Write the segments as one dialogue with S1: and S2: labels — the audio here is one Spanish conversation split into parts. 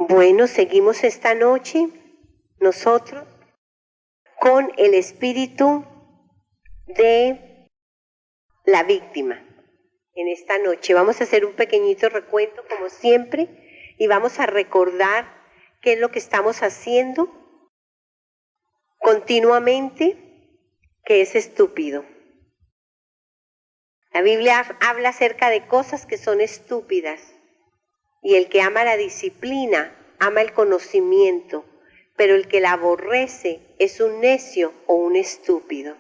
S1: Bueno, seguimos esta noche nosotros con el espíritu de la víctima. En esta noche vamos a hacer un pequeñito recuento como siempre y vamos a recordar qué es lo que estamos haciendo continuamente, que es estúpido. La Biblia habla acerca de cosas que son estúpidas. Y el que ama la disciplina, ama el conocimiento, pero el que la aborrece es un necio o un estúpido.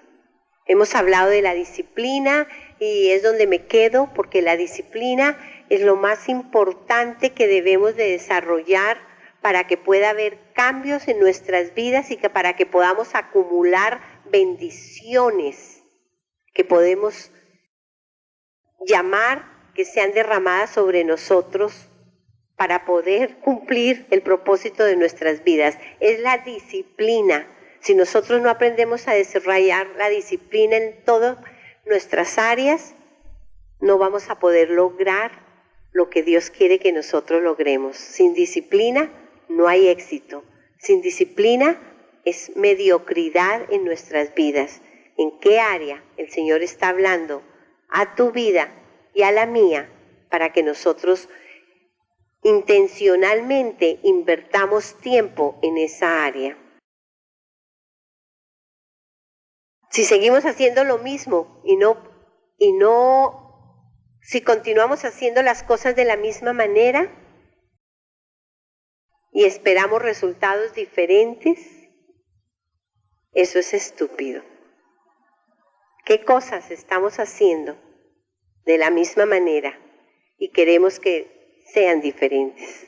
S1: Hemos hablado de la disciplina y es donde me quedo, porque la disciplina es lo más importante que debemos de desarrollar para que pueda haber cambios en nuestras vidas y que para que podamos acumular bendiciones que podemos llamar que sean derramadas sobre nosotros para poder cumplir el propósito de nuestras vidas. Es la disciplina. Si nosotros no aprendemos a desarrollar la disciplina en todas nuestras áreas, no vamos a poder lograr lo que Dios quiere que nosotros logremos. Sin disciplina no hay éxito. Sin disciplina es mediocridad en nuestras vidas. ¿En qué área el Señor está hablando a tu vida y a la mía para que nosotros intencionalmente invertamos tiempo en esa área? Si seguimos haciendo lo mismo si continuamos haciendo las cosas de la misma manera y esperamos resultados diferentes, eso es estúpido. ¿Qué cosas estamos haciendo de la misma manera y queremos que sean diferentes?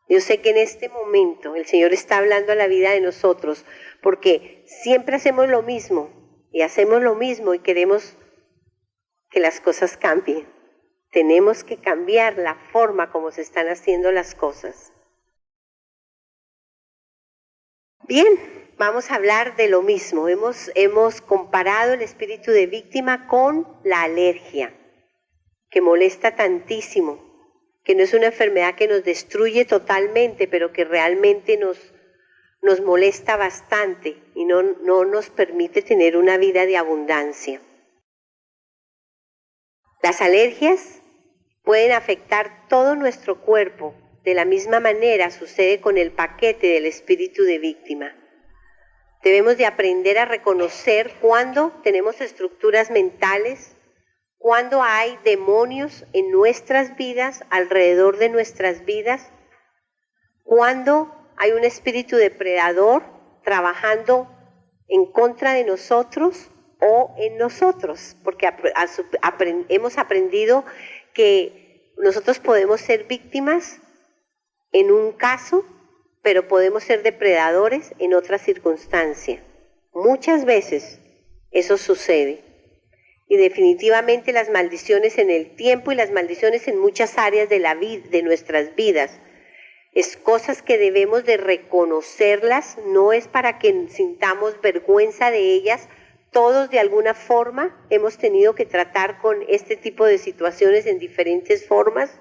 S1: Yo sé que en este momento el Señor está hablando a la vida de nosotros, porque siempre hacemos lo mismo y queremos que las cosas cambien. Tenemos que cambiar la forma como se están haciendo las cosas. Bien, vamos a hablar de lo mismo. Hemos comparado el espíritu de víctima con la alergia, que molesta tantísimo, que no es una enfermedad que nos destruye totalmente, pero que realmente nos molesta bastante y no nos permite tener una vida de abundancia. Las alergias pueden afectar todo nuestro cuerpo. De la misma manera sucede con el paquete del espíritu de víctima. Debemos de aprender a reconocer cuando tenemos estructuras mentales, cuando hay demonios en nuestras vidas, alrededor de nuestras vidas, cuando hay un espíritu depredador trabajando en contra de nosotros o en nosotros, porque hemos aprendido que nosotros podemos ser víctimas en un caso, pero podemos ser depredadores en otra circunstancia. Muchas veces eso sucede. Y definitivamente las maldiciones en el tiempo y las maldiciones en muchas áreas de nuestras vidas, es cosas que debemos de reconocerlas, no es para que sintamos vergüenza de ellas. Todos de alguna forma hemos tenido que tratar con este tipo de situaciones en diferentes formas.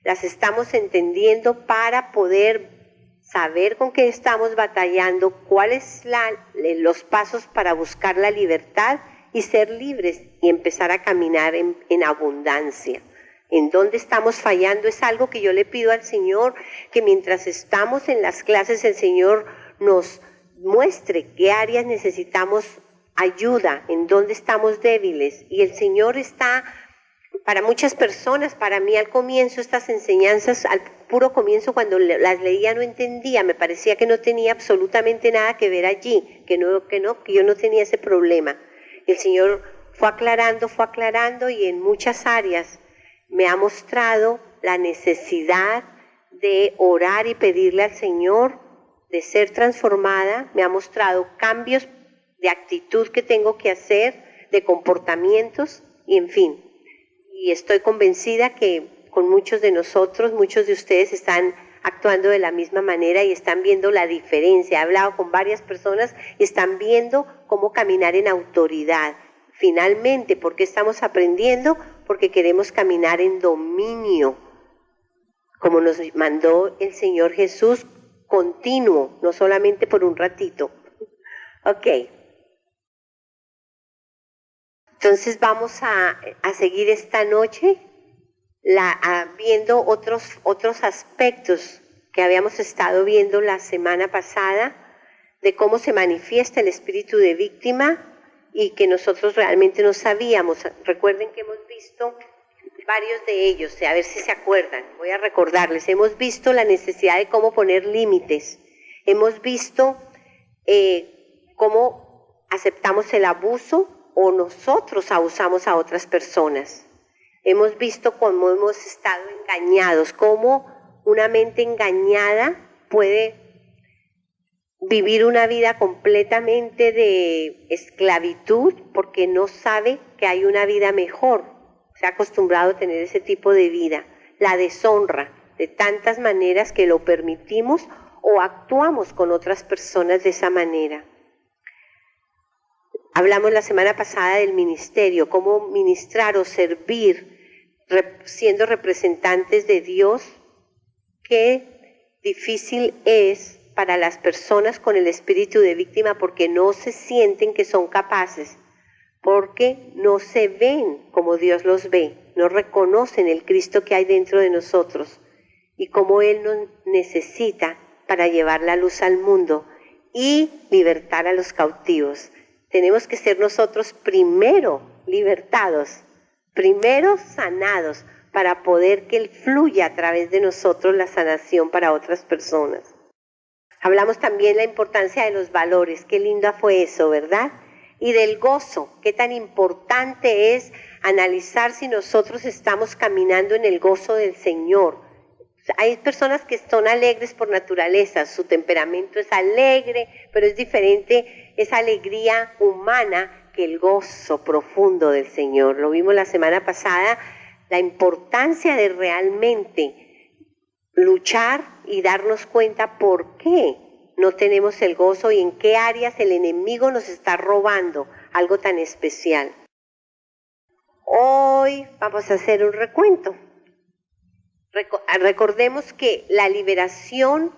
S1: Las estamos entendiendo para poder saber con qué estamos batallando, cuáles los pasos para buscar la libertad y ser libres y empezar a caminar en abundancia. En dónde estamos fallando es algo que yo le pido al Señor, que mientras estamos en las clases el Señor nos muestre qué áreas necesitamos ayuda, en dónde estamos débiles. Y el Señor está, para muchas personas, para mí al comienzo estas enseñanzas, al puro comienzo cuando las leía no entendía, me parecía que no tenía absolutamente nada que ver allí, que yo no tenía ese problema. El Señor fue aclarando y en muchas áreas me ha mostrado la necesidad de orar y pedirle al Señor de ser transformada. Me ha mostrado cambios de actitud que tengo que hacer, de comportamientos y en fin. Y estoy convencida que con muchos de nosotros, muchos de ustedes están actuando de la misma manera y están viendo la diferencia. He hablado con varias personas y están viendo cómo caminar en autoridad. Finalmente, ¿por qué estamos aprendiendo? Porque queremos caminar en dominio. como nos mandó el Señor Jesús, continuo, no solamente por un ratito. Ok. Entonces vamos a seguir esta noche viendo otros aspectos que habíamos estado viendo la semana pasada, de cómo se manifiesta el espíritu de víctima y que nosotros realmente no sabíamos. Recuerden que hemos visto varios de ellos, a ver si se acuerdan, voy a recordarles. Hemos visto la necesidad de cómo poner límites, hemos visto cómo aceptamos el abuso o nosotros abusamos a otras personas. Hemos visto cómo hemos estado engañados, cómo una mente engañada puede vivir una vida completamente de esclavitud porque no sabe que hay una vida mejor. Se ha acostumbrado a tener ese tipo de vida. La deshonra de tantas maneras que lo permitimos o actuamos con otras personas de esa manera. Hablamos la semana pasada del ministerio, cómo ministrar o servir siendo representantes de Dios. Qué difícil es para las personas con el espíritu de víctima porque no se sienten que son capaces, porque no se ven como Dios los ve, no reconocen el Cristo que hay dentro de nosotros y cómo Él nos necesita para llevar la luz al mundo y libertar a los cautivos. Tenemos que ser nosotros primero libertados, primero sanados, para poder que Él fluya a través de nosotros la sanación para otras personas. Hablamos también de la importancia de los valores, qué linda fue eso, ¿verdad? Y del gozo, qué tan importante es analizar si nosotros estamos caminando en el gozo del Señor. Hay personas que son alegres por naturaleza, su temperamento es alegre, pero es diferente esa alegría humana que el gozo profundo del Señor. Lo vimos la semana pasada, la importancia de realmente luchar y darnos cuenta por qué no tenemos el gozo y en qué áreas el enemigo nos está robando algo tan especial. Hoy vamos a hacer un recuento. Recordemos que la liberación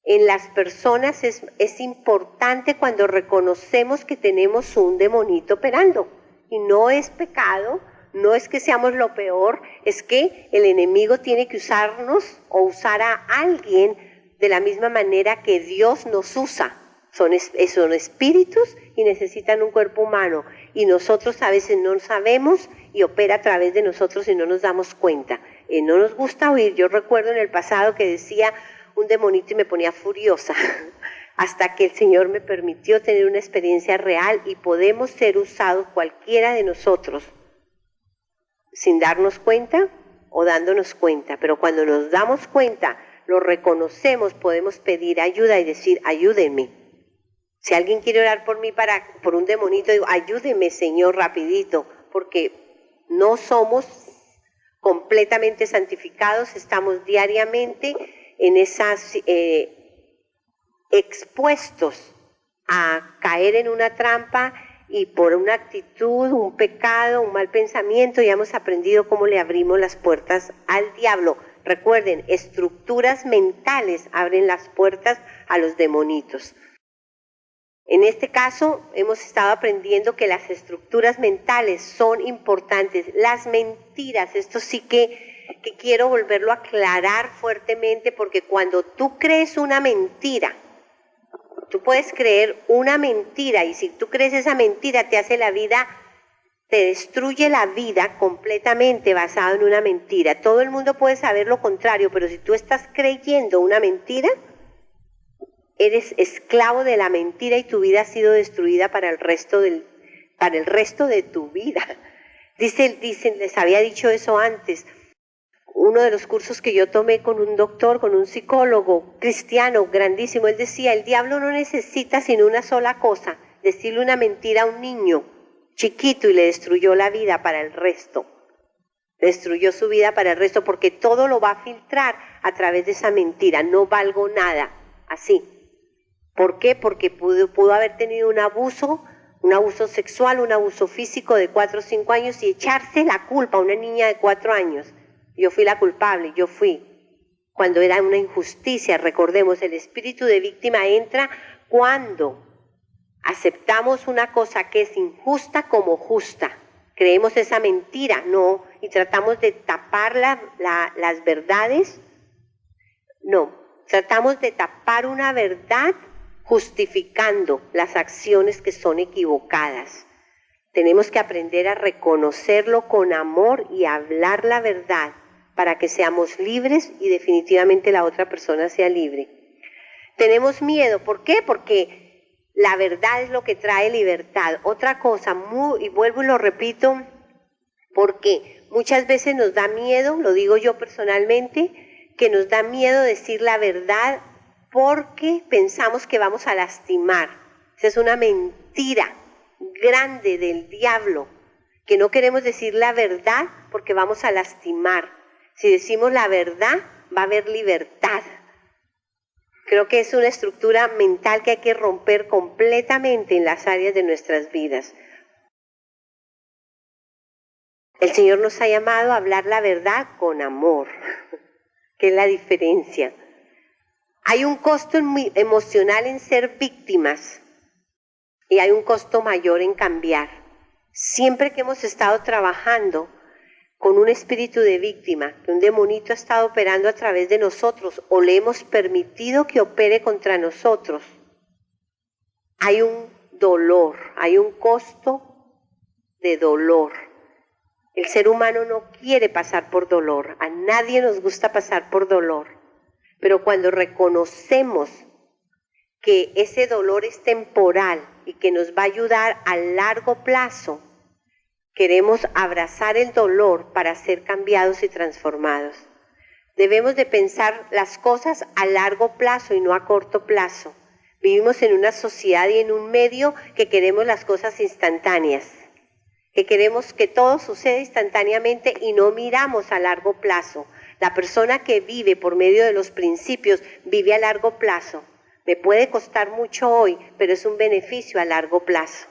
S1: en las personas es importante cuando reconocemos que tenemos un demonito operando. Y no es pecado, no es que seamos lo peor, es que el enemigo tiene que usarnos o usar a alguien de la misma manera que Dios nos usa. Son espíritus y necesitan un cuerpo humano. Y nosotros a veces no sabemos y opera a través de nosotros y no nos damos cuenta. No nos gusta oír. Yo recuerdo en el pasado que decía un demonito y me ponía furiosa. Hasta que el Señor me permitió tener una experiencia real y podemos ser usados cualquiera de nosotros sin darnos cuenta o dándonos cuenta. Pero cuando nos damos cuenta, lo reconocemos, podemos pedir ayuda y decir, ayúdenme. Si alguien quiere orar por mí por un demonito, digo, ayúdeme, Señor, rapidito, porque no somos completamente santificados, estamos diariamente en esas expuestos a caer en una trampa y por una actitud, un pecado, un mal pensamiento, ya hemos aprendido cómo le abrimos las puertas al diablo. Recuerden, estructuras mentales abren las puertas a los demonitos. En este caso, hemos estado aprendiendo que las estructuras mentales son importantes. Las mentiras, esto sí que quiero volverlo a aclarar fuertemente, porque cuando tú crees una mentira, tú puedes creer una mentira, y si tú crees esa mentira, te hace la vida, te destruye la vida completamente basado en una mentira. Todo el mundo puede saber lo contrario, pero si tú estás creyendo una mentira, eres esclavo de la mentira y tu vida ha sido destruida para el resto de tu vida. Dicen, les había dicho eso antes. Uno de los cursos que yo tomé con un doctor, con un psicólogo cristiano grandísimo, él decía, el diablo no necesita sino una sola cosa, decirle una mentira a un niño chiquito y le destruyó la vida para el resto. Destruyó su vida para el resto porque todo lo va a filtrar a través de esa mentira. No valgo nada, así. ¿Por qué? Porque pudo haber tenido un abuso sexual, un abuso físico de 4 o 5 años y echarse la culpa a una niña de 4 años. Yo fui la culpable, yo fui. cuando era una injusticia. Recordemos, el espíritu de víctima entra cuando aceptamos una cosa que es injusta como justa. Creemos esa mentira, no, y tratamos de tapar las verdades. No, tratamos de tapar una verdad justificando las acciones que son equivocadas. Tenemos que aprender a reconocerlo con amor y hablar la verdad para que seamos libres y definitivamente la otra persona sea libre. Tenemos miedo, ¿por qué? Porque la verdad es lo que trae libertad. Otra cosa, y vuelvo y lo repito, porque muchas veces nos da miedo, lo digo yo personalmente, que nos da miedo decir la verdad porque pensamos que vamos a lastimar. Esa es una mentira grande del diablo, que no queremos decir la verdad porque vamos a lastimar. Si decimos la verdad, va a haber libertad. Creo que es una estructura mental que hay que romper completamente en las áreas de nuestras vidas. El Señor nos ha llamado a hablar la verdad con amor, que es la diferencia. Hay un costo emocional en ser víctimas y hay un costo mayor en cambiar. Siempre que hemos estado trabajando con un espíritu de víctima, que un demonito ha estado operando a través de nosotros o le hemos permitido que opere contra nosotros, hay un dolor, hay un costo de dolor. El ser humano no quiere pasar por dolor, a nadie nos gusta pasar por dolor, pero cuando reconocemos que ese dolor es temporal y que nos va a ayudar a largo plazo, queremos abrazar el dolor para ser cambiados y transformados. Debemos de pensar las cosas a largo plazo y no a corto plazo. Vivimos en una sociedad y en un medio que queremos las cosas instantáneas, que queremos que todo suceda instantáneamente y no miramos a largo plazo. La persona que vive por medio de los principios vive a largo plazo. Me puede costar mucho hoy, pero es un beneficio a largo plazo.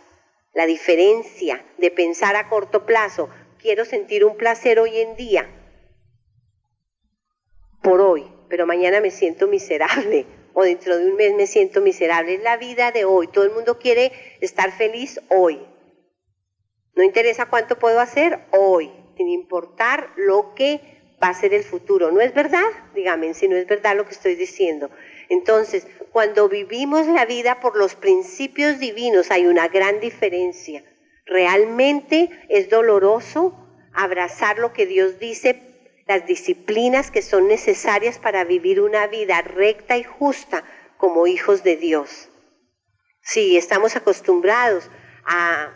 S1: La diferencia de pensar a corto plazo, quiero sentir un placer hoy en día, por hoy, pero mañana me siento miserable, o dentro de un mes me siento miserable. Es la vida de hoy, todo el mundo quiere estar feliz hoy. No interesa cuánto puedo hacer hoy, sin importar lo que va a ser el futuro. ¿No es verdad? Dígame si no es verdad lo que estoy diciendo. Entonces, cuando vivimos la vida por los principios divinos hay una gran diferencia. Realmente es doloroso abrazar lo que Dios dice, las disciplinas que son necesarias para vivir una vida recta y justa como hijos de Dios. Sí, estamos acostumbrados a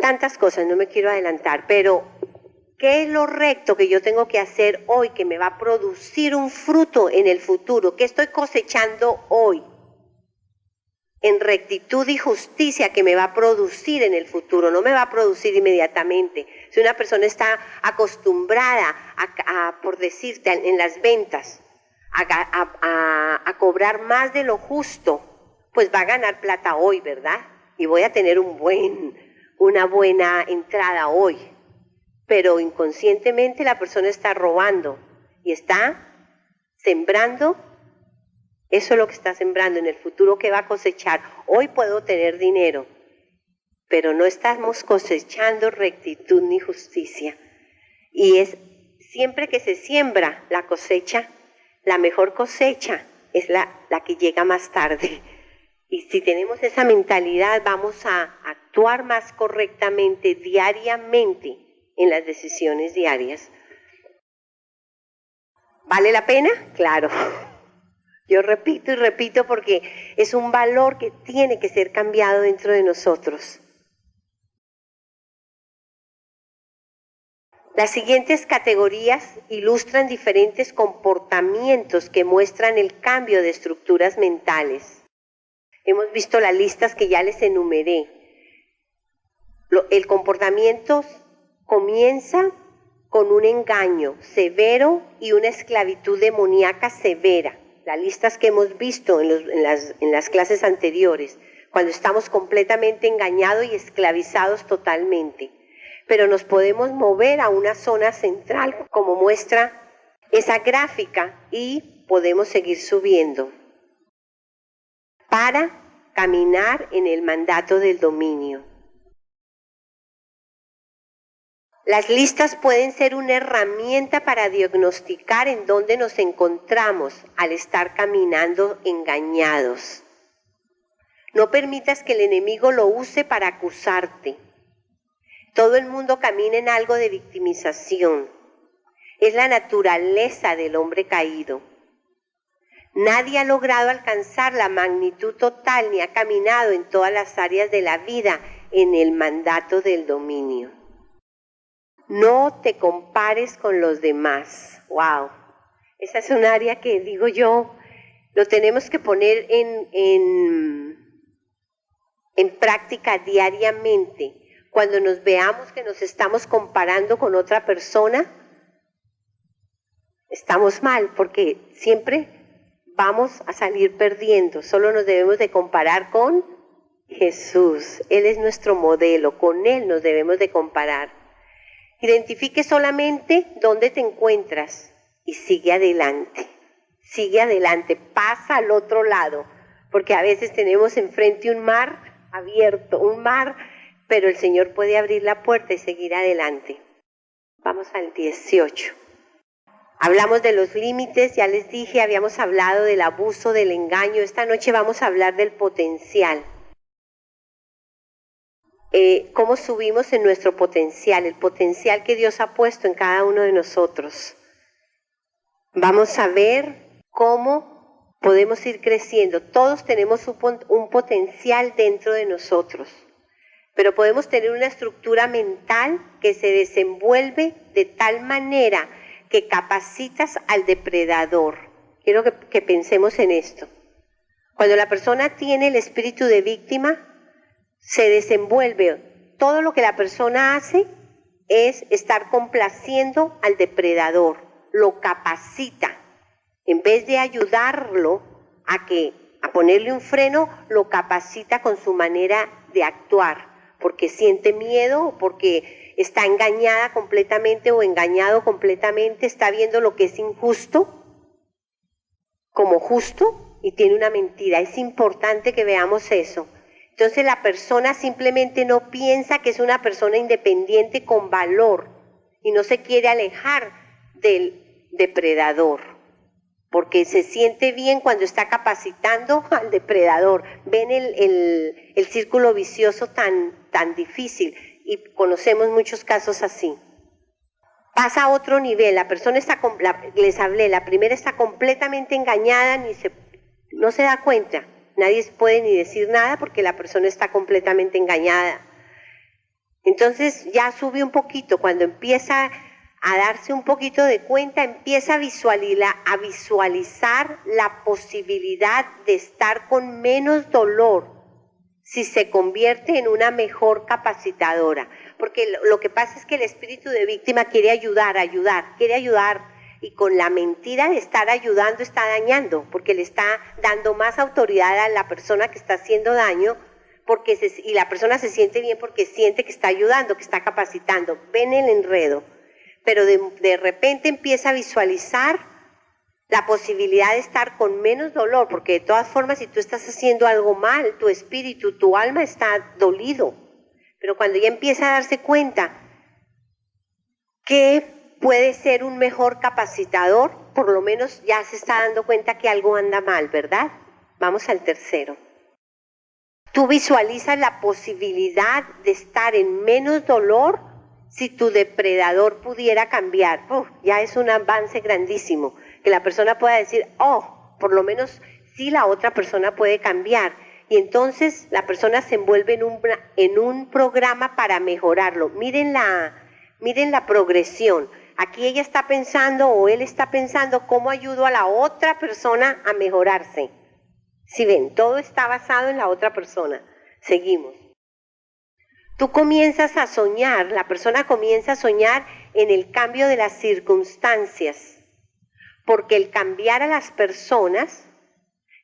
S1: tantas cosas, no me quiero adelantar, pero ¿qué es lo recto que yo tengo que hacer hoy que me va a producir un fruto en el futuro? ¿Qué estoy cosechando hoy en rectitud y justicia que me va a producir en el futuro? No me va a producir inmediatamente. Si una persona está acostumbrada por decirte, en las ventas, a cobrar más de lo justo, pues va a ganar plata hoy, ¿verdad? Y voy a tener una buena entrada hoy. Pero inconscientemente la persona está robando y está sembrando. Eso es lo que está sembrando en el futuro que va a cosechar. Hoy puedo tener dinero, pero no estamos cosechando rectitud ni justicia. Y es siempre que se siembra la cosecha, la mejor cosecha es la que llega más tarde. Y si tenemos esa mentalidad, vamos a actuar más correctamente diariamente en las decisiones diarias. ¿Vale la pena? Claro. Yo repito y repito porque es un valor que tiene que ser cambiado dentro de nosotros. Las siguientes categorías ilustran diferentes comportamientos que muestran el cambio de estructuras mentales. Hemos visto las listas que ya les enumeré. El comportamiento comienza con un engaño severo y una esclavitud demoníaca severa. Las listas que hemos visto en las clases anteriores, cuando estamos completamente engañados y esclavizados totalmente. Pero nos podemos mover a una zona central, como muestra esa gráfica y podemos seguir subiendo para caminar en el mandato del dominio. Las listas pueden ser una herramienta para diagnosticar en dónde nos encontramos al estar caminando engañados. No permitas que el enemigo lo use para acusarte. Todo el mundo camina en algo de victimización. Es la naturaleza del hombre caído. Nadie ha logrado alcanzar la magnitud total ni ha caminado en todas las áreas de la vida en el mandato del dominio. No te compares con los demás. ¡Wow! Esa es un área que digo yo, lo tenemos que poner en práctica diariamente. Cuando nos veamos que nos estamos comparando con otra persona, estamos mal porque siempre vamos a salir perdiendo. Solo nos debemos de comparar con Jesús. Él es nuestro modelo, con Él nos debemos de comparar. Identifique solamente dónde te encuentras y sigue adelante, pasa al otro lado, porque a veces tenemos enfrente un mar abierto, pero el Señor puede abrir la puerta y seguir adelante. Vamos al 18. Hablamos de los límites, ya les dije, habíamos hablado del abuso, del engaño. Esta noche vamos a hablar del potencial. Cómo subimos en nuestro potencial, el potencial que Dios ha puesto en cada uno de nosotros. Vamos a ver cómo podemos ir creciendo. Todos tenemos un potencial dentro de nosotros, pero podemos tener una estructura mental que se desenvuelve de tal manera que capacitas al depredador. Quiero que pensemos en esto. Cuando la persona tiene el espíritu de víctima, se desenvuelve, todo lo que la persona hace es estar complaciendo al depredador, lo capacita. En vez de ayudarlo a ponerle un freno, lo capacita con su manera de actuar, porque siente miedo, porque está engañada completamente o engañado completamente, está viendo lo que es injusto como justo y tiene una mentira. Es importante que veamos eso. Entonces la persona simplemente no piensa que es una persona independiente con valor y no se quiere alejar del depredador, porque se siente bien cuando está capacitando al depredador. Ven el círculo vicioso tan difícil y conocemos muchos casos así. Pasa a otro nivel, la persona les hablé, la primera está completamente engañada, no se da cuenta. Nadie puede ni decir nada porque la persona está completamente engañada. Entonces ya sube un poquito, cuando empieza a darse un poquito de cuenta, empieza a visualizar la posibilidad de estar con menos dolor si se convierte en una mejor capacitadora. Porque lo que pasa es que el espíritu de víctima quiere ayudar, y con la mentira de estar ayudando está dañando, porque le está dando más autoridad a la persona que está haciendo daño, y la persona se siente bien porque siente que está ayudando, que está capacitando. Ven el enredo, pero de repente empieza a visualizar la posibilidad de estar con menos dolor, porque de todas formas, si tú estás haciendo algo mal, tu espíritu, tu alma está dolido. Pero cuando ya empieza a darse cuenta que puede ser un mejor capacitador, por lo menos ya se está dando cuenta que algo anda mal, ¿verdad? Vamos al tercero. Tú visualizas la posibilidad de estar en menos dolor si tu depredador pudiera cambiar. Ya es un avance grandísimo. Que la persona pueda decir, por lo menos sí la otra persona puede cambiar. Y entonces la persona se envuelve en un programa para mejorarlo. Miren la progresión. Aquí ella está pensando o él está pensando cómo ayudo a la otra persona a mejorarse. Si ven, todo está basado en la otra persona. Seguimos. Tú comienzas a soñar, la persona comienza a soñar en el cambio de las circunstancias. Porque el cambiar a las personas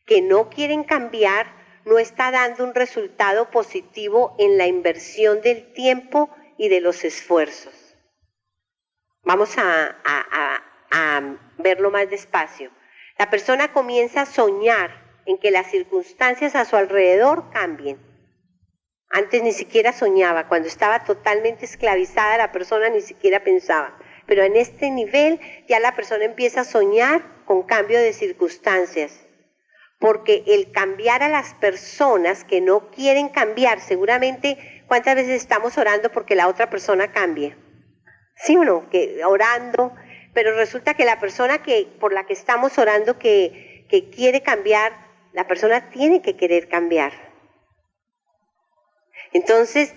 S1: que no quieren cambiar no está dando un resultado positivo en la inversión del tiempo y de los esfuerzos. Vamos a a verlo más despacio. La persona comienza a soñar en que las circunstancias a su alrededor cambien. Antes ni siquiera soñaba, cuando estaba totalmente esclavizada la persona ni siquiera pensaba. Pero en este nivel ya la persona empieza a soñar con cambio de circunstancias. Porque el cambiar a las personas que no quieren cambiar, seguramente, ¿cuántas veces estamos orando porque la otra persona cambie? ¿Sí o no? Que orando, pero resulta que la persona por la que estamos orando que quiere cambiar, la persona tiene que querer cambiar. Entonces,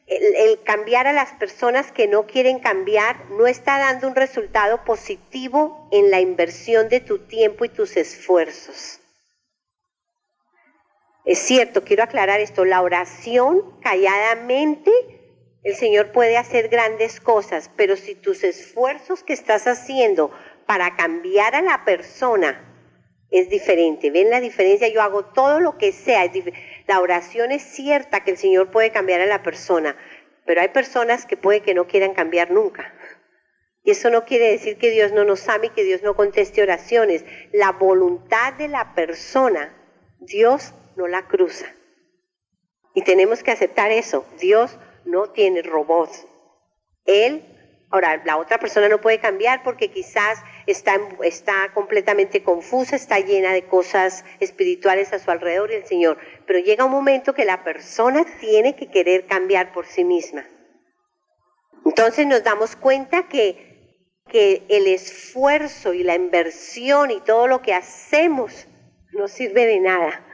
S1: el cambiar a las personas que no quieren cambiar no está dando un resultado positivo en la inversión de tu tiempo y tus esfuerzos. Es cierto, quiero aclarar esto, la oración calladamente, el Señor puede hacer grandes cosas, pero si tus esfuerzos que estás haciendo para cambiar a la persona es diferente, ¿ven la diferencia? Yo hago todo lo que sea, la oración es cierta que el Señor puede cambiar a la persona, pero hay personas que puede que no quieran cambiar nunca. Y eso no quiere decir que Dios no nos ame y que Dios no conteste oraciones. La voluntad de la persona, Dios no la cruza. Y tenemos que aceptar eso. Dios no tiene robots. Ahora, la otra persona no puede cambiar porque quizás está completamente confusa, está llena de cosas espirituales a su alrededor y el Señor. Pero llega un momento que la persona tiene que querer cambiar por sí misma. Entonces nos damos cuenta que el esfuerzo y la inversión y todo lo que hacemos no sirve de nada,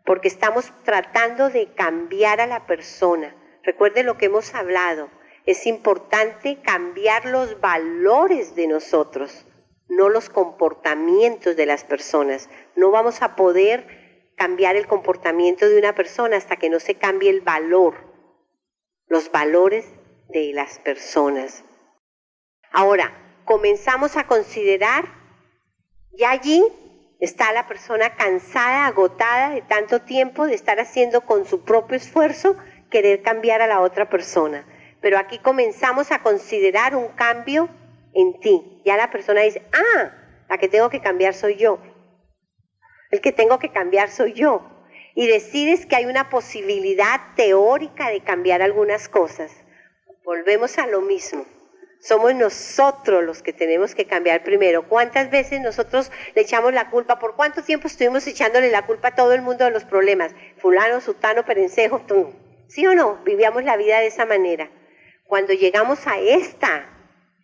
S1: porque estamos tratando de cambiar a la persona. Recuerde lo que hemos hablado. Es importante cambiar los valores de nosotros, no los comportamientos de las personas. No vamos a poder cambiar el comportamiento de una persona hasta que no se cambie el valor, los valores de las personas. Ahora, comenzamos a considerar, ya allí está la persona cansada, agotada de tanto tiempo de estar haciendo con su propio esfuerzo, querer cambiar a la otra persona. Pero aquí comenzamos a considerar un cambio en ti. Ya la persona dice, la que tengo que cambiar soy yo. El que tengo que cambiar soy yo. Y decides que hay una posibilidad teórica de cambiar algunas cosas. Volvemos a lo mismo. Somos nosotros los que tenemos que cambiar primero. ¿Cuántas veces nosotros le echamos la culpa? ¿Por cuánto tiempo estuvimos echándole la culpa a todo el mundo de los problemas? Fulano, sutano, perencejo, tú. ¿Sí o no? Vivíamos la vida de esa manera. Cuando llegamos a esta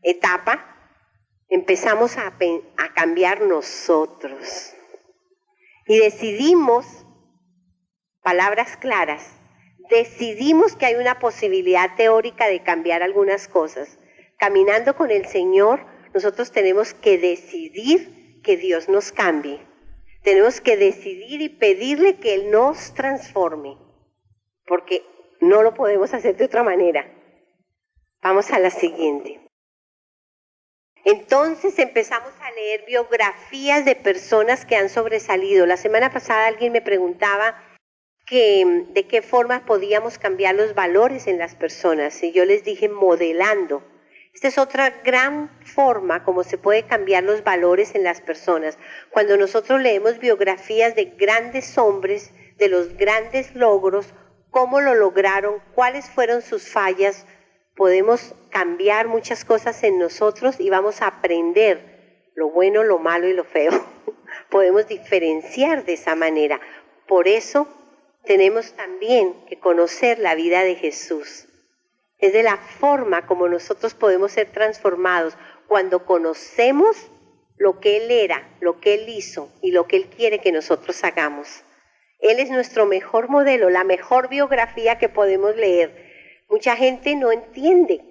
S1: etapa, empezamos a cambiar nosotros. Y decidimos, palabras claras, decidimos que hay una posibilidad teórica de cambiar algunas cosas. Caminando con el Señor, nosotros tenemos que decidir que Dios nos cambie. Tenemos que decidir y pedirle que Él nos transforme, porque no lo podemos hacer de otra manera. Vamos a la siguiente. Entonces empezamos a leer biografías de personas que han sobresalido. La semana pasada alguien me preguntaba de qué forma podíamos cambiar los valores en las personas. Y yo les dije modelando. Esta es otra gran forma como se puede cambiar los valores en las personas. Cuando nosotros leemos biografías de grandes hombres, de los grandes logros, cómo lo lograron, cuáles fueron sus fallas, podemos cambiar muchas cosas en nosotros y vamos a aprender lo bueno, lo malo y lo feo. Podemos diferenciar de esa manera. Por eso tenemos también que conocer la vida de Jesús. Es de la forma como nosotros podemos ser transformados cuando conocemos lo que Él era, lo que Él hizo y lo que Él quiere que nosotros hagamos. Él es nuestro mejor modelo, la mejor biografía que podemos leer. Mucha gente no entiende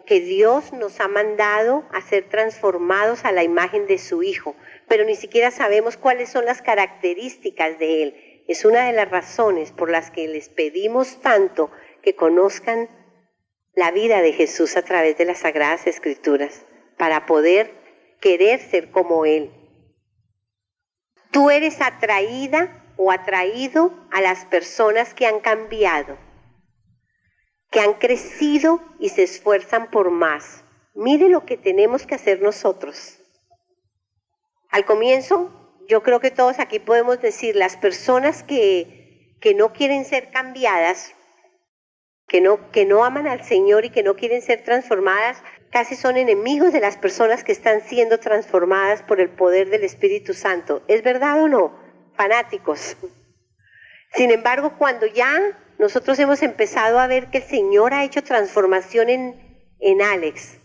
S1: que Dios nos ha mandado a ser transformados a la imagen de su Hijo, pero ni siquiera sabemos cuáles son las características de Él. Es una de las razones por las que les pedimos tanto que conozcan la vida de Jesús a través de las Sagradas Escrituras, para poder querer ser como Él. Tú eres atraída o atraído a las personas que han cambiado, que han crecido y se esfuerzan por más. Mire lo que tenemos que hacer nosotros. Al comienzo, yo creo que todos aquí podemos decir, las personas que no quieren ser cambiadas, que no aman al Señor y que no quieren ser transformadas, casi son enemigos de las personas que están siendo transformadas por el poder del Espíritu Santo. ¿Es verdad o no? Fanáticos. Sin embargo, cuando ya nosotros hemos empezado a ver que el Señor ha hecho transformación en Alex,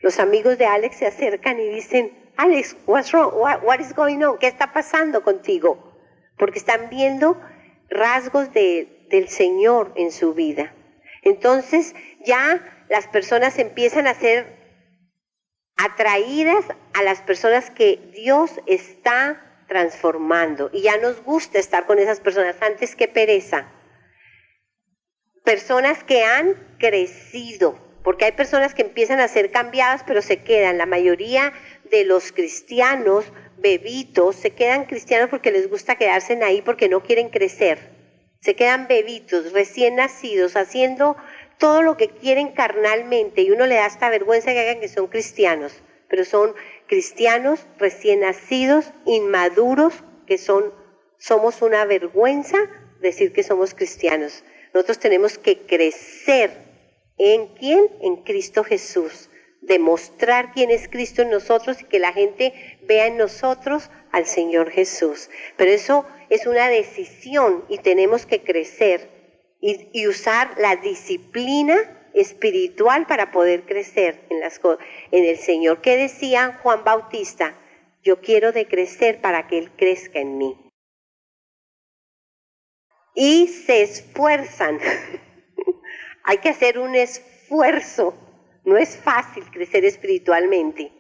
S1: los amigos de Alex se acercan y dicen, Alex, what's wrong? What is going on? ¿Qué está pasando contigo? Porque están viendo rasgos del Señor en su vida. Entonces ya las personas empiezan a ser atraídas a las personas que Dios está transformando. Y ya nos gusta estar con esas personas antes que pereza. Personas que han crecido. Porque hay personas que empiezan a ser cambiadas pero se quedan. La mayoría de los cristianos, bebitos, se quedan cristianos porque les gusta quedarse ahí porque no quieren crecer. Se quedan bebitos, recién nacidos, haciendo todo lo que quieren carnalmente y uno le da hasta vergüenza que hagan que son cristianos, pero son cristianos recién nacidos, inmaduros, que somos una vergüenza decir que somos cristianos. Nosotros tenemos que crecer. ¿En quién? En Cristo Jesús. Demostrar quién es Cristo en nosotros y que la gente vea en nosotros al Señor Jesús. Pero eso es una decisión y tenemos que crecer y usar la disciplina espiritual para poder crecer en el Señor. ¿Qué decía Juan Bautista? Yo quiero decrecer para que Él crezca en mí. Y se esfuerzan. Hay que hacer un esfuerzo. No es fácil crecer espiritualmente.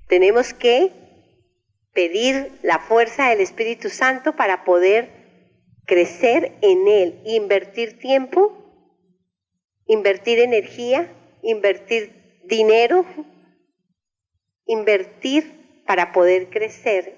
S1: Tenemos que pedir la fuerza del Espíritu Santo para poder crecer en Él, invertir tiempo, invertir energía, invertir dinero, invertir para poder crecer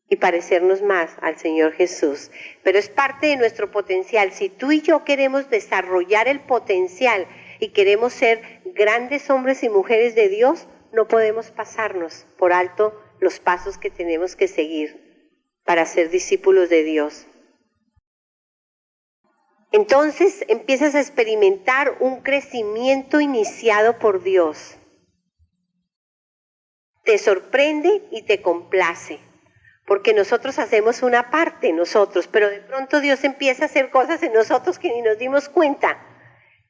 S1: y parecernos más al Señor Jesús. Pero es parte de nuestro potencial. Si tú y yo queremos desarrollar el potencial y queremos ser grandes hombres y mujeres de Dios, no podemos pasarnos por alto los pasos que tenemos que seguir para ser discípulos de Dios. Entonces empiezas a experimentar un crecimiento iniciado por Dios. Te sorprende y te complace, porque nosotros hacemos una parte, pero de pronto Dios empieza a hacer cosas en nosotros que ni nos dimos cuenta.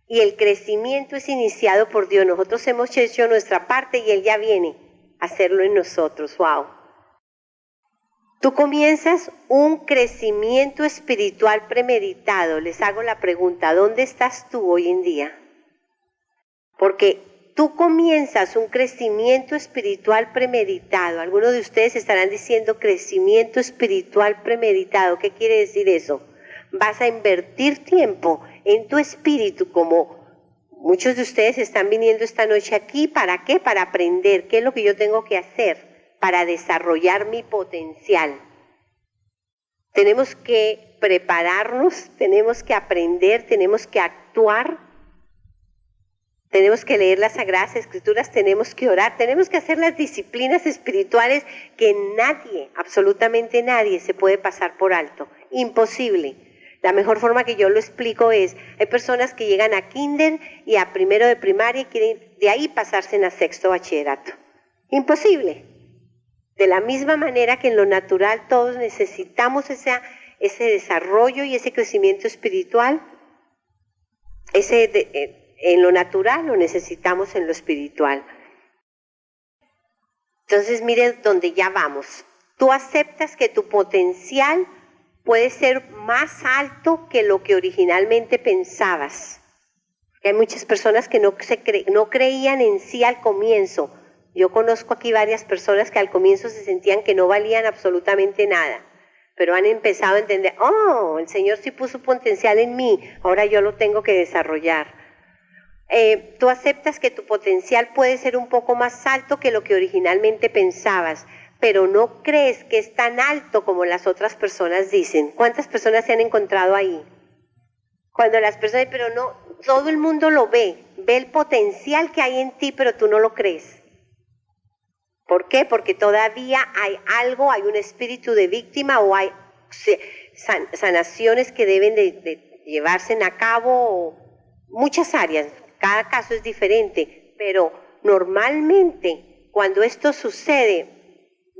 S1: Y el crecimiento es iniciado por Dios. Nosotros hemos hecho nuestra parte y Él ya viene a hacerlo en nosotros. ¡Wow! Tú comienzas un crecimiento espiritual premeditado. Les hago la pregunta, ¿dónde estás tú hoy en día? Porque tú comienzas un crecimiento espiritual premeditado. Algunos de ustedes estarán diciendo crecimiento espiritual premeditado. ¿Qué quiere decir eso? Vas a invertir tiempo en tu espíritu, como muchos de ustedes están viniendo esta noche aquí. ¿Para qué? Para aprender qué es lo que yo tengo que hacer para desarrollar mi potencial. Tenemos que prepararnos, tenemos que aprender, tenemos que actuar, tenemos que leer las Sagradas Escrituras, tenemos que orar, tenemos que hacer las disciplinas espirituales que nadie, absolutamente nadie, se puede pasar por alto. Imposible. La mejor forma que yo lo explico es, hay personas que llegan a kinder y a primero de primaria y quieren de ahí pasarse a sexto bachillerato. Imposible. De la misma manera que en lo natural todos necesitamos ese desarrollo y ese crecimiento espiritual, en lo natural lo necesitamos en lo espiritual. Entonces mire donde ya vamos. Tú aceptas que tu potencial puede ser más alto que lo que originalmente pensabas. Hay muchas personas que no creían en sí al comienzo. Yo conozco aquí varias personas que al comienzo se sentían que no valían absolutamente nada, pero han empezado a entender, el Señor sí puso potencial en mí, ahora yo lo tengo que desarrollar. Tú aceptas que tu potencial puede ser un poco más alto que lo que originalmente pensabas, pero no crees que es tan alto como las otras personas dicen. ¿Cuántas personas se han encontrado ahí? Cuando las personas, pero no, todo el mundo lo ve el potencial que hay en ti, pero tú no lo crees. ¿Por qué? Porque todavía hay algo, hay un espíritu de víctima o hay sanaciones que deben de llevarse a cabo, o muchas áreas, cada caso es diferente, pero normalmente cuando esto sucede,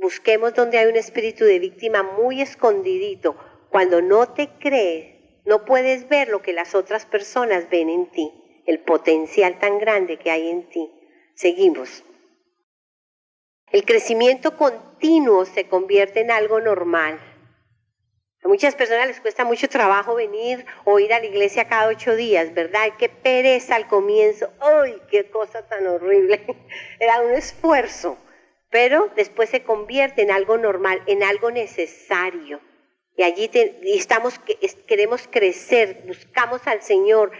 S1: busquemos donde hay un espíritu de víctima muy escondidito. Cuando no te crees, no puedes ver lo que las otras personas ven en ti, el potencial tan grande que hay en ti. Seguimos. El crecimiento continuo se convierte en algo normal. A muchas personas les cuesta mucho trabajo venir o ir a la iglesia cada 8 días, ¿verdad? Qué pereza al comienzo. ¡Ay, qué cosa tan horrible! Era un esfuerzo. Pero después se convierte en algo normal, en algo necesario. Y allí queremos crecer, buscamos al Señor.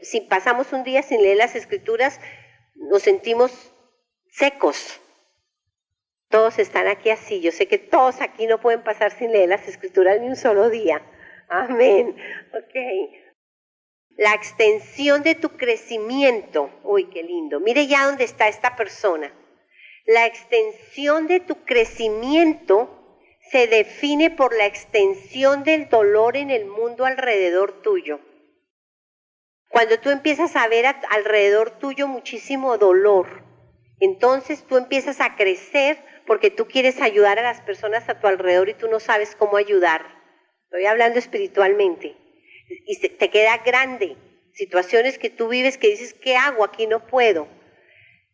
S1: Si pasamos un día sin leer las Escrituras, nos sentimos secos. Todos están aquí así. Yo sé que todos aquí no pueden pasar sin leer las Escrituras ni un solo día. Amén. Ok. La extensión de tu crecimiento. Uy, qué lindo. Mire ya dónde está esta persona. La extensión de tu crecimiento se define por la extensión del dolor en el mundo alrededor tuyo. Cuando tú empiezas a ver alrededor tuyo muchísimo dolor, entonces tú empiezas a crecer porque tú quieres ayudar a las personas a tu alrededor y tú no sabes cómo ayudar. Estoy hablando espiritualmente. Y te queda grande. Situaciones que tú vives que dices, ¿qué hago? Aquí no puedo.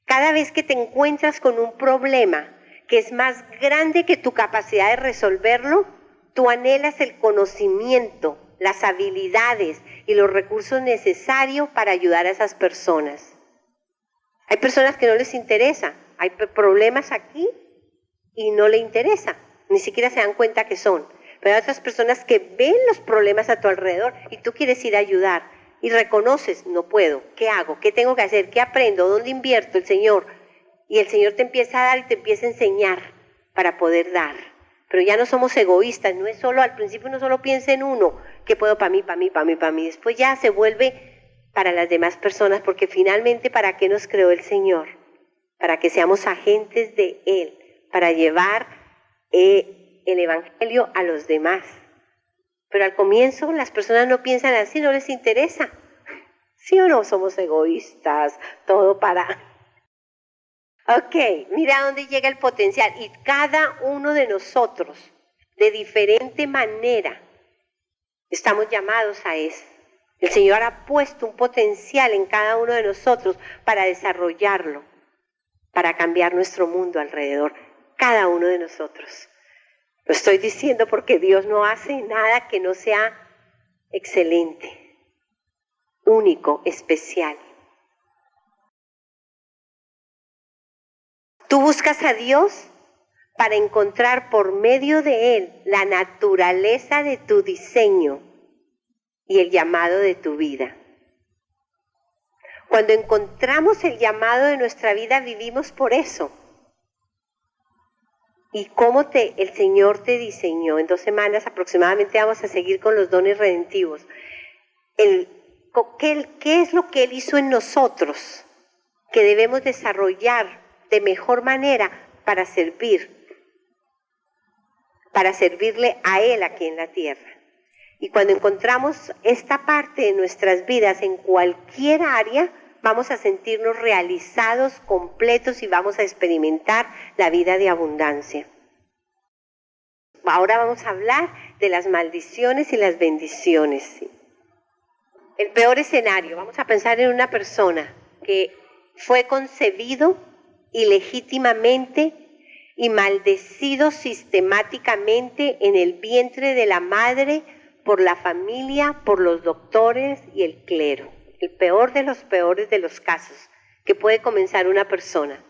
S1: Cada vez que te encuentras con un problema que es más grande que tu capacidad de resolverlo, tú anhelas el conocimiento, las habilidades y los recursos necesarios para ayudar a esas personas. Hay personas que no les interesa, hay problemas aquí y no le interesa, ni siquiera se dan cuenta que son. Pero hay otras personas que ven los problemas a tu alrededor y tú quieres ir a ayudar y reconoces, no puedo, ¿qué hago? ¿Qué tengo que hacer? ¿Qué aprendo? ¿Dónde invierto? El Señor. Y el Señor te empieza a dar y te empieza a enseñar para poder dar. Pero ya no somos egoístas, no es solo, al principio no solo piensa en uno, ¿qué puedo para mí, para mí, para mí, para mí? Después ya se vuelve para las demás personas, porque finalmente ¿para qué nos creó el Señor? Para que seamos agentes de Él, para llevar el Evangelio a los demás. Pero al comienzo las personas no piensan así, no les interesa. ¿Sí o no? Somos egoístas, todo para... Ok, mira dónde llega el potencial. Y cada uno de nosotros, de diferente manera, estamos llamados a eso. El Señor ha puesto un potencial en cada uno de nosotros para desarrollarlo, para cambiar nuestro mundo alrededor. Cada uno de nosotros. Lo estoy diciendo porque Dios no hace nada que no sea excelente, único, especial. Tú buscas a Dios para encontrar por medio de Él la naturaleza de tu diseño y el llamado de tu vida. Cuando encontramos el llamado de nuestra vida, vivimos por eso. Y cómo el Señor te diseñó. En 2 semanas aproximadamente vamos a seguir con los dones redentivos. ¿Qué es lo que Él hizo en nosotros que debemos desarrollar de mejor manera para servirle a Él aquí en la tierra? Y cuando encontramos esta parte de nuestras vidas en cualquier área, vamos a sentirnos realizados, completos y vamos a experimentar la vida de abundancia. Ahora vamos a hablar de las maldiciones y las bendiciones. El peor escenario, vamos a pensar en una persona que fue concebido ilegítimamente y maldecido sistemáticamente en el vientre de la madre por la familia, por los doctores y el clero. El peor de los peores de los casos que puede comenzar una persona.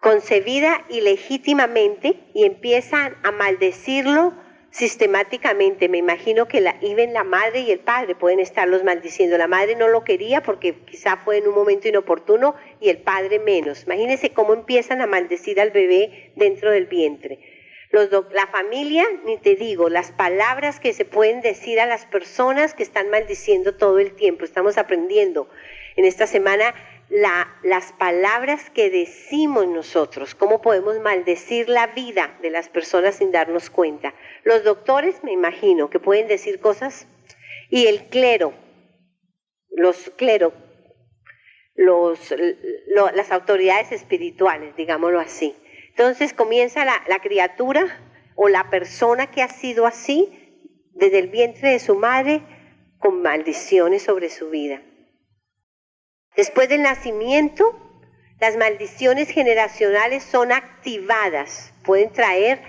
S1: Concebida ilegítimamente y empiezan a maldecirlo sistemáticamente. Me imagino que even la madre y el padre pueden estarlos maldiciendo. La madre no lo quería porque quizá fue en un momento inoportuno y el padre menos. Imagínense cómo empiezan a maldecir al bebé dentro del vientre. La familia, ni te digo, las palabras que se pueden decir a las personas que están maldiciendo todo el tiempo. Estamos aprendiendo en esta semana las palabras que decimos nosotros, cómo podemos maldecir la vida de las personas sin darnos cuenta. Los doctores, me imagino, que pueden decir cosas, y el clero, las autoridades espirituales, digámoslo así. Entonces comienza la criatura o la persona que ha sido así desde el vientre de su madre con maldiciones sobre su vida. Después del nacimiento, las maldiciones generacionales son activadas, pueden traer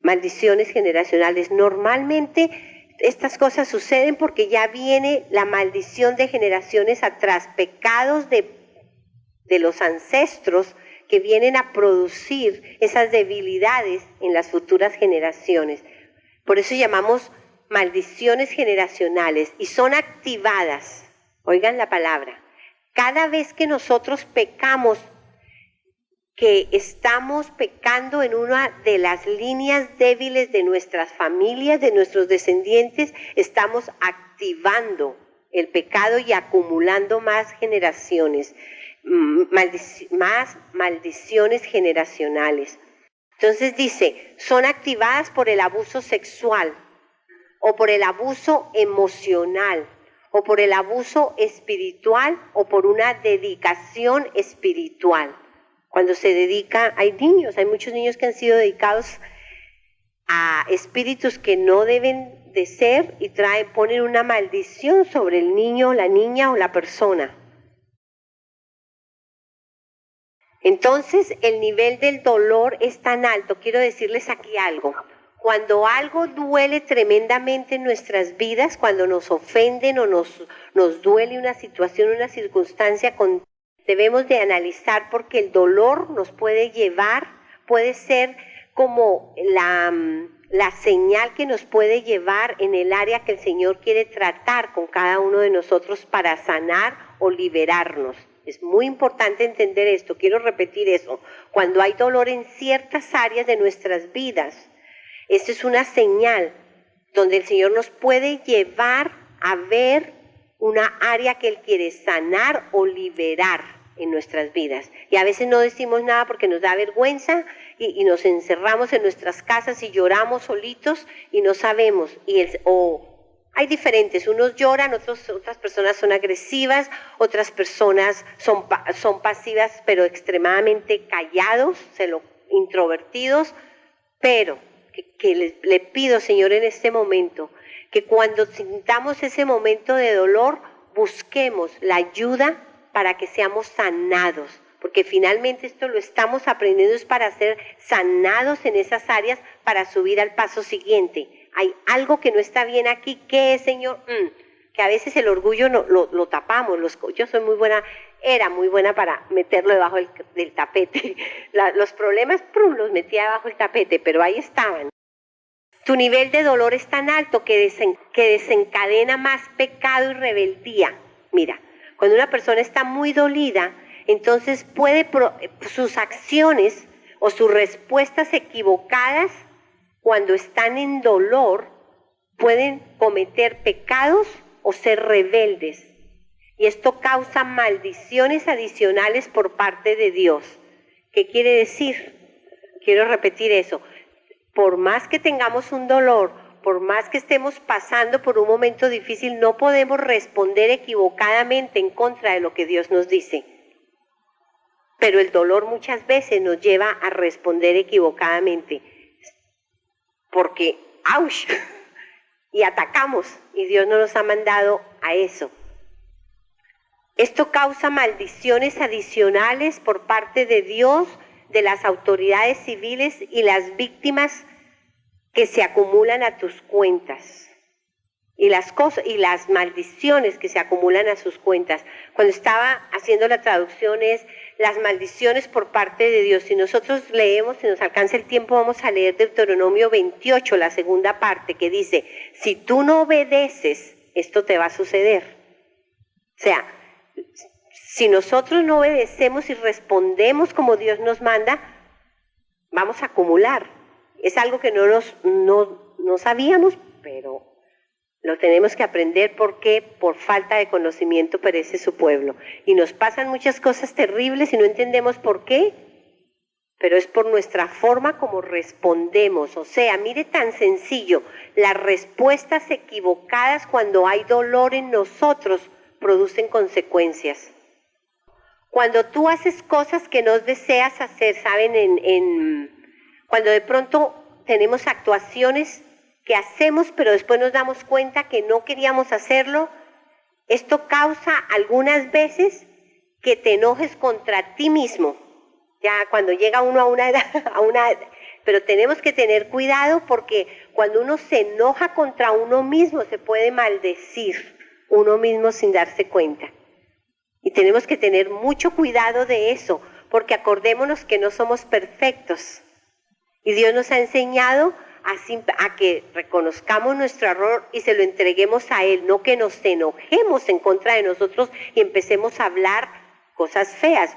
S1: maldiciones generacionales. Normalmente estas cosas suceden porque ya viene la maldición de generaciones atrás, pecados de los ancestros que vienen a producir esas debilidades en las futuras generaciones. Por eso llamamos maldiciones generacionales y son activadas. Oigan la palabra. Cada vez que nosotros pecamos, que estamos pecando en una de las líneas débiles de nuestras familias, de nuestros descendientes, estamos activando el pecado y acumulando más generaciones, más maldiciones generacionales. Entonces dice, son activadas por el abuso sexual o por el abuso emocional, o por el abuso espiritual o por una dedicación espiritual. Cuando se dedica, hay muchos niños que han sido dedicados a espíritus que no deben de ser y ponen una maldición sobre el niño, la niña o la persona. Entonces el nivel del dolor es tan alto. Quiero decirles aquí algo. Cuando algo duele tremendamente en nuestras vidas, cuando nos ofenden o nos duele una situación, una circunstancia, debemos de analizar porque el dolor nos puede llevar, puede ser como la señal que nos puede llevar en el área que el Señor quiere tratar con cada uno de nosotros para sanar o liberarnos. Es muy importante entender esto, quiero repetir eso. Cuando hay dolor en ciertas áreas de nuestras vidas, esta es una señal donde el Señor nos puede llevar a ver una área que Él quiere sanar o liberar en nuestras vidas. Y a veces no decimos nada porque nos da vergüenza y nos encerramos en nuestras casas y lloramos solitos y no sabemos. Hay diferentes, unos lloran, otras personas son agresivas, otras personas son pasivas pero extremadamente callados, introvertidos, pero que le pido, Señor, en este momento, que cuando sintamos ese momento de dolor, busquemos la ayuda para que seamos sanados, porque finalmente esto lo estamos aprendiendo es para ser sanados en esas áreas, para subir al paso siguiente. Hay algo que no está bien aquí, ¿qué es, Señor? Que a veces el orgullo lo tapamos. Yo era muy buena para meterlo debajo del tapete. Los problemas los metía debajo del tapete, pero ahí estaban. Tu nivel de dolor es tan alto que desencadena más pecado y rebeldía. Mira, cuando una persona está muy dolida, entonces sus acciones o sus respuestas equivocadas cuando están en dolor pueden cometer pecados o ser rebeldes. Y esto causa maldiciones adicionales por parte de Dios. ¿Qué quiere decir? Quiero repetir eso. Por más que tengamos un dolor, por más que estemos pasando por un momento difícil, no podemos responder equivocadamente en contra de lo que Dios nos dice. Pero el dolor muchas veces nos lleva a responder equivocadamente. Porque, ¡auch! Y atacamos, y Dios no nos ha mandado a eso. Esto causa maldiciones adicionales por parte de Dios, de las autoridades civiles y las víctimas que se acumulan a tus cuentas. Y las maldiciones que se acumulan a sus cuentas. Cuando estaba haciendo la traducción es las maldiciones por parte de Dios. Si nosotros leemos, si nos alcanza el tiempo, vamos a leer Deuteronomio 28, la segunda parte, que dice, si tú no obedeces, esto te va a suceder. O sea, si nosotros no obedecemos y respondemos como Dios nos manda, vamos a acumular. Es algo que no sabíamos, pero Lo tenemos que aprender porque por falta de conocimiento perece su pueblo. Y nos pasan muchas cosas terribles y no entendemos por qué, pero es por nuestra forma como respondemos. O sea, mire tan sencillo, las respuestas equivocadas cuando hay dolor en nosotros producen consecuencias. Cuando tú haces cosas que no deseas hacer, ¿saben? Cuando de pronto tenemos actuaciones que hacemos, pero después nos damos cuenta que no queríamos hacerlo, esto causa algunas veces que te enojes contra ti mismo. Ya cuando llega uno a una edad, pero tenemos que tener cuidado porque cuando uno se enoja contra uno mismo se puede maldecir uno mismo sin darse cuenta. Y tenemos que tener mucho cuidado de eso, porque acordémonos que no somos perfectos. Y Dios nos ha enseñado a que reconozcamos nuestro error y se lo entreguemos a Él, no que nos enojemos en contra de nosotros y empecemos a hablar cosas feas.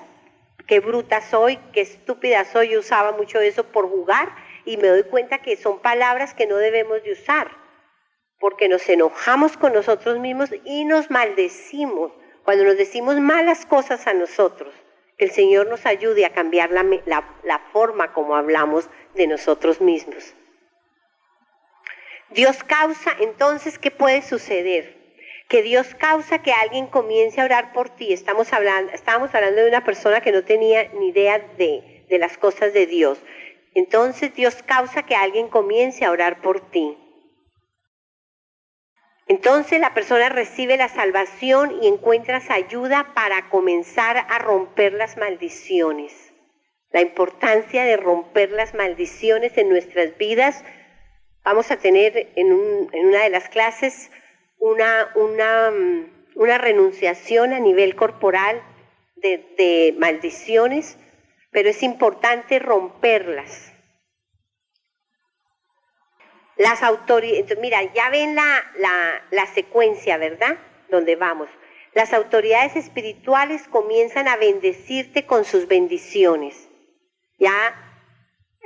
S1: Qué bruta soy, qué estúpida soy. Yo usaba mucho eso por jugar y me doy cuenta que son palabras que no debemos de usar, porque nos enojamos con nosotros mismos y nos maldecimos cuando nos decimos malas cosas a nosotros. Que el Señor nos ayude a cambiar la forma como hablamos de nosotros mismos. Dios causa, entonces, ¿qué puede suceder? Que Dios causa que alguien comience a orar por ti. Estábamos hablando de una persona que no tenía ni idea de las cosas de Dios. Entonces Dios causa que alguien comience a orar por ti. Entonces la persona recibe la salvación y encuentras ayuda para comenzar a romper las maldiciones. La importancia de romper las maldiciones en nuestras vidas. Vamos a tener en una de las clases una renunciación a nivel corporal de maldiciones, pero es importante romperlas. Las autoridades, mira, ya ven la secuencia, ¿verdad? Donde vamos. Las autoridades espirituales comienzan a bendecirte con sus bendiciones. Ya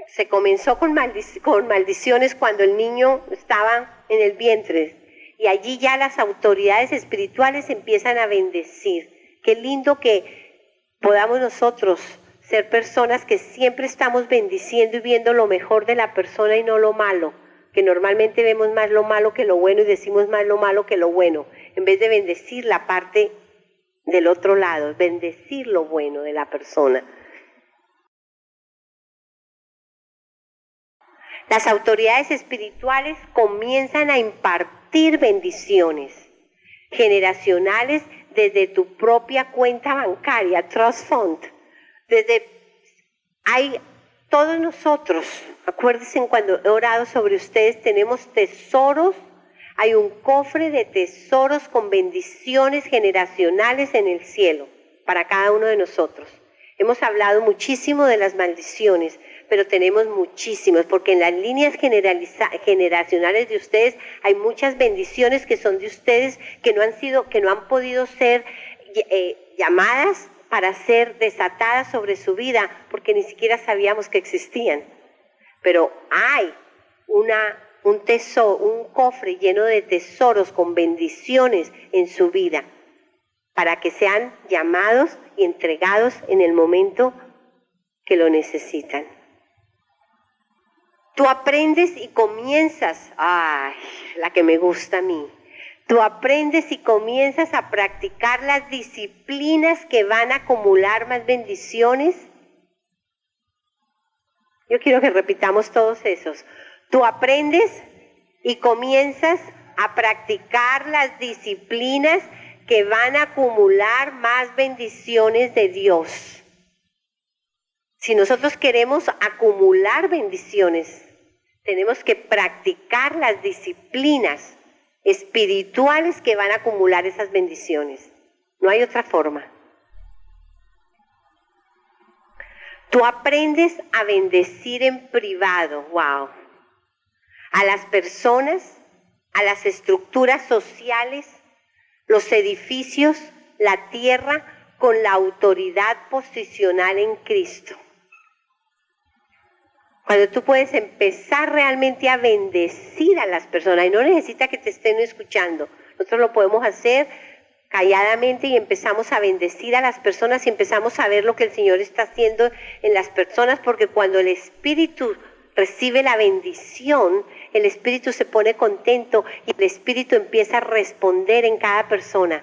S1: se comenzó con maldiciones cuando el niño estaba en el vientre. Y allí ya las autoridades espirituales empiezan a bendecir. Qué lindo que podamos nosotros ser personas que siempre estamos bendiciendo y viendo lo mejor de la persona y no lo malo. Que normalmente vemos más lo malo que lo bueno y decimos más lo malo que lo bueno, en vez de bendecir la parte del otro lado, bendecir lo bueno de la persona. Las autoridades espirituales comienzan a impartir bendiciones generacionales desde tu propia cuenta bancaria, Trust Fund. Todos nosotros, acuérdense cuando he orado sobre ustedes, tenemos tesoros, hay un cofre de tesoros con bendiciones generacionales en el cielo para cada uno de nosotros. Hemos hablado muchísimo de las maldiciones, pero tenemos muchísimas, porque en las líneas generacionales de ustedes hay muchas bendiciones que son de ustedes, que no han podido ser llamadas para ser desatadas sobre su vida, porque ni siquiera sabíamos que existían. Pero hay un cofre lleno de tesoros con bendiciones en su vida, para que sean llamados y entregados en el momento que lo necesitan. Tú aprendes y comienzas, la que me gusta a mí. Tú aprendes y comienzas a practicar las disciplinas que van a acumular más bendiciones. Yo quiero que repitamos todos esos. Tú aprendes y comienzas a practicar las disciplinas que van a acumular más bendiciones de Dios. Si nosotros queremos acumular bendiciones, tenemos que practicar las disciplinas espirituales que van a acumular esas bendiciones. No hay otra forma. Tú aprendes a bendecir en privado, wow, a las personas, a las estructuras sociales, los edificios, la tierra, con la autoridad posicional en Cristo. Cuando tú puedes empezar realmente a bendecir a las personas y no necesita que te estén escuchando. Nosotros lo podemos hacer calladamente y empezamos a bendecir a las personas y empezamos a ver lo que el Señor está haciendo en las personas, porque cuando el Espíritu recibe la bendición, el Espíritu se pone contento y el Espíritu empieza a responder en cada persona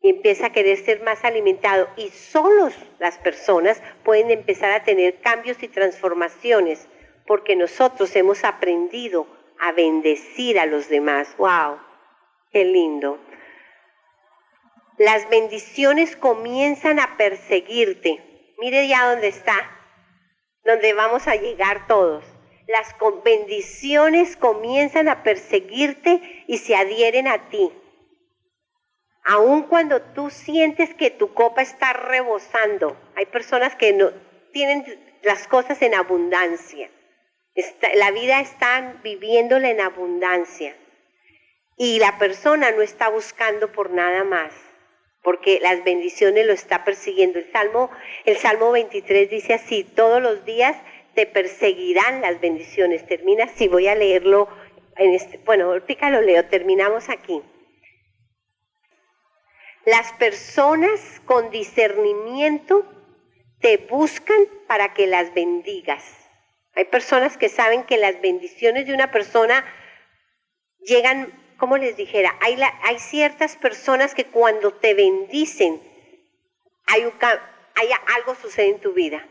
S1: y empieza a querer ser más alimentado, y solos las personas pueden empezar a tener cambios y transformaciones porque nosotros hemos aprendido a bendecir a los demás. ¡Wow! ¡Qué lindo! Las bendiciones comienzan a perseguirte. Mire ya dónde está, donde vamos a llegar todos. Las bendiciones comienzan a perseguirte y se adhieren a ti. Aun cuando tú sientes que tu copa está rebosando. Hay personas que no tienen las cosas en abundancia. La vida están viviéndola en abundancia. Y la persona no está buscando por nada más, porque las bendiciones lo está persiguiendo. El Salmo 23 dice así: todos los días te perseguirán las bendiciones. Termina así, voy a leerlo. Ahorita lo leo, terminamos aquí. Las personas con discernimiento te buscan para que las bendigas. Hay personas que saben que las bendiciones de una persona llegan, como les dijera, hay ciertas personas que cuando te bendicen, algo sucede en tu vida.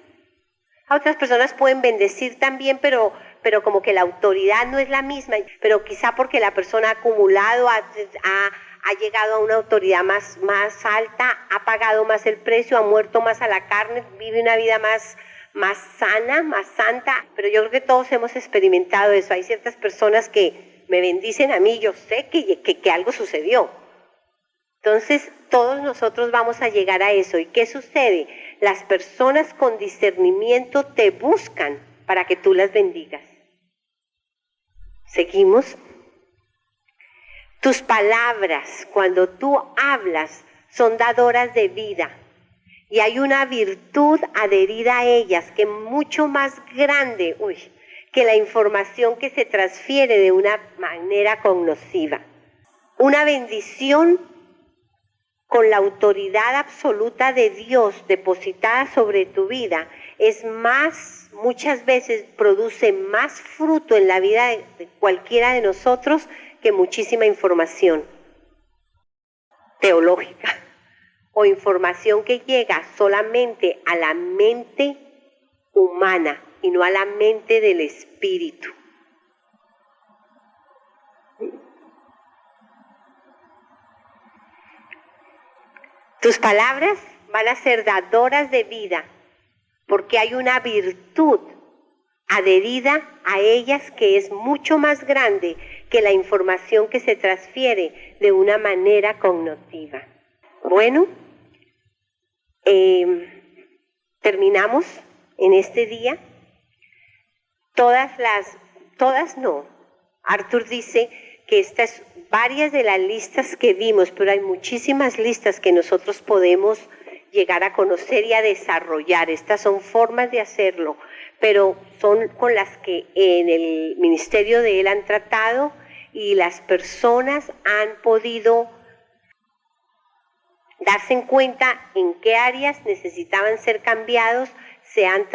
S1: Otras personas pueden bendecir también, pero como que la autoridad no es la misma, pero quizá porque la persona ha acumulado, ha llegado a una autoridad más alta, ha pagado más el precio, ha muerto más a la carne, vive una vida más sana, más santa. Pero yo creo que todos hemos experimentado eso. Hay ciertas personas que me bendicen a mí, yo sé que algo sucedió. Entonces, todos nosotros vamos a llegar a eso. ¿Y qué sucede? Las personas con discernimiento te buscan para que tú las bendigas. Seguimos. Tus palabras, cuando tú hablas, son dadoras de vida. Y hay una virtud adherida a ellas que es mucho más grande que la información que se transfiere de una manera cognoscitiva. Una bendición con la autoridad absoluta de Dios depositada sobre tu vida muchas veces produce más fruto en la vida de cualquiera de nosotros que muchísima información teológica o información que llega solamente a la mente humana y no a la mente del espíritu. Tus palabras van a ser dadoras de vida porque hay una virtud adherida a ellas que es mucho más grande que la información que se transfiere de una manera cognitiva. Bueno, terminamos en este día. Arthur dice que estas varias de las listas que vimos, pero hay muchísimas listas que nosotros podemos llegar a conocer y a desarrollar. Estas son formas de hacerlo, pero son con las que en el ministerio de él han tratado y las personas han podido darse en cuenta en qué áreas necesitaban ser cambiados, han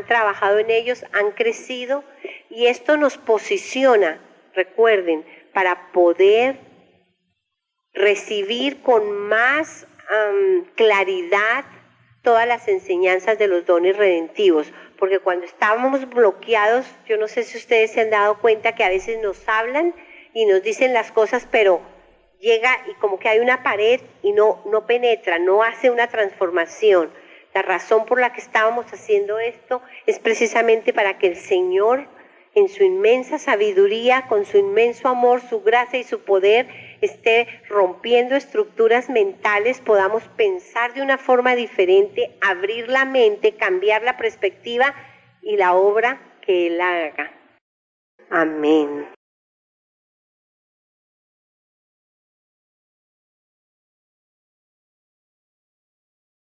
S1: trabajado en ellos, han crecido, y esto nos posiciona, recuerden, para poder recibir con más claridad todas las enseñanzas de los dones redentivos, porque cuando estábamos bloqueados, yo no sé si ustedes se han dado cuenta que a veces nos hablan y nos dicen las cosas, pero llega y como que hay una pared y no penetra, no hace una transformación. La razón por la que estábamos haciendo esto es precisamente para que el Señor, en su inmensa sabiduría, con su inmenso amor, su gracia y su poder, esté rompiendo estructuras mentales, podamos pensar de una forma diferente, abrir la mente, cambiar la perspectiva y la obra que Él haga. Amén.